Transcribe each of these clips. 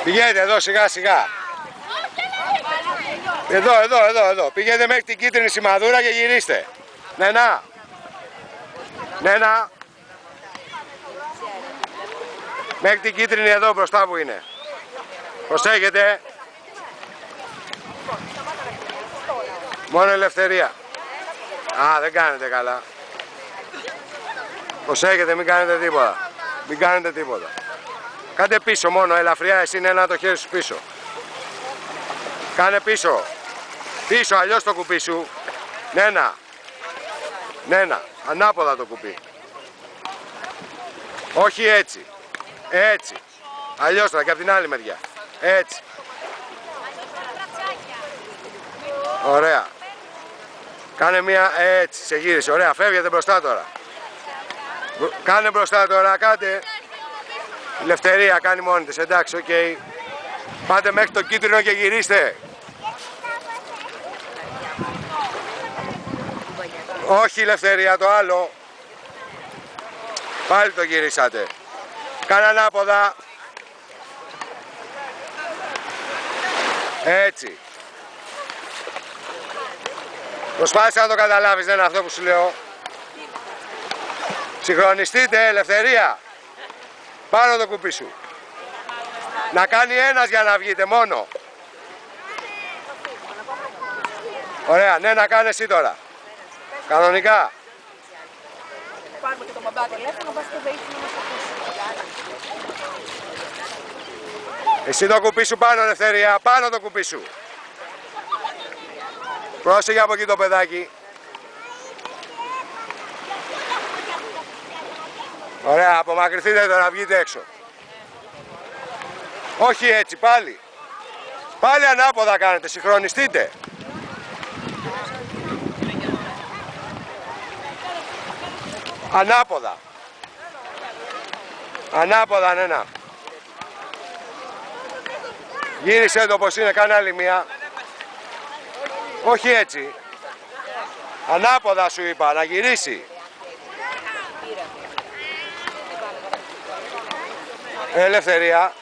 Πηγαίνετε εδώ σιγά σιγά. Εδώ. Πηγαίνετε μέχρι την κίτρινη σημαδούρα και γυρίστε. Νένα. Νένα. Μέχρι την κίτρινη εδώ μπροστά που είναι. Προσέχετε. Μόνο ελευθερία. Α, δεν κάνετε καλά. Προσέχετε, μην κάνετε τίποτα. Μην κάνετε τίποτα. Κάντε πίσω μόνο, ελαφριά, εσύ Νένα, το χέρι σου πίσω. Κάνε πίσω. Πίσω, αλλιώς το κουπί σου. Νένα. Νένα, ανάποδα το κουπί. Όχι έτσι. Έτσι. Αλλιώς τώρα και από την άλλη μεριά. Έτσι. Ωραία. Κάνε μία έτσι, σε γύρισε. Ωραία, φεύγετε μπροστά τώρα. Κάνε μπροστά τώρα, κάντε. Ελευθερία, κάνει μόνη της, εντάξει, οκ. Okay. Πάτε μέχρι το κίτρινο και γυρίστε. Όχι ελευθερία, το άλλο. Πάλι το γυρίσατε. Κάνε ανάποδα. Έτσι. Προσπάθησε να το καταλάβεις, δεν είναι αυτό που σου λέω. Συγχρονιστείτε, ελευθερία. Πάνω το κουπί σου. Να κάνει ένας για να βγείτε μόνο. Ωραία, ναι, να κάνει εσύ τώρα. Κανονικά. Πάρουμε και το μπαμπά τηλέφωνο, πας και βοήθησε να μας ακούσει. Εσύ το κουπί σου πάνω, ελευθερία. Πάνω το κουπί σου. Πρόσεχε από εκεί το παιδάκι. Ωραία, απομακρυνθείτε τώρα, βγείτε έξω. Όχι έτσι, πάλι. Πάλι ανάποδα κάνετε, συγχρονιστείτε. Ανάποδα. Ανάποδα, Νένα. Γύρισε το πως είναι, κάνε άλλη μία. Όχι έτσι. Ανάποδα σου είπα, να γυρίσει. Ελευθερία.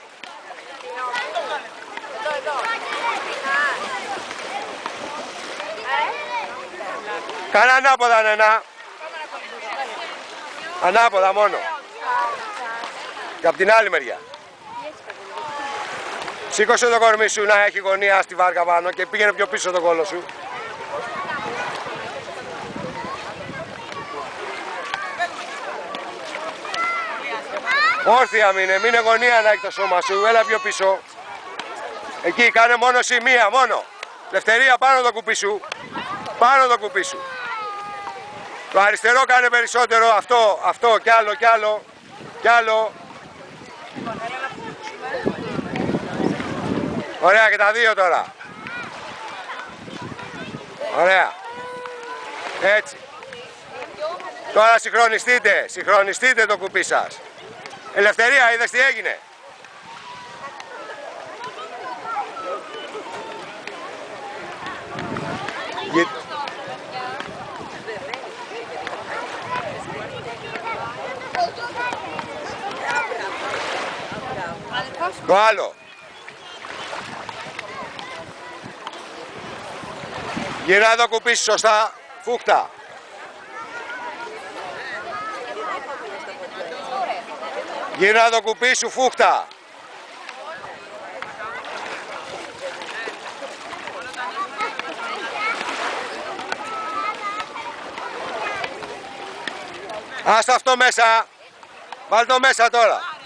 Κάνε ανάποδα, Νένα. Ανάποδα μόνο. Και από την άλλη μεριά. Σήκωσε το κορμί σου να έχει γωνία στη βάρκα πάνω και πήγαινε πιο πίσω το κόλο σου. Όρθια μείνε γωνία να έχει το σώμα σου, έλα πιο πίσω. Εκεί, κάνε μόνο εσύ, μία, μόνο. Ελευθερία, πάνω το κουπί σου. Πάνω το κουπί σου. Το αριστερό κάνε περισσότερο, αυτό, κι άλλο. Ωραία, και τα δύο τώρα. Ωραία. Έτσι. Τώρα συγχρονιστείτε το κουπί σας. Ελευθερία, είδες τι έγινε. Το άλλο. Γυρνά το κουπί σωστά, φούχτα. Γυρνά το κουπί σου, φούχτα. Άστα αυτό μέσα. Βάλ' το μέσα τώρα.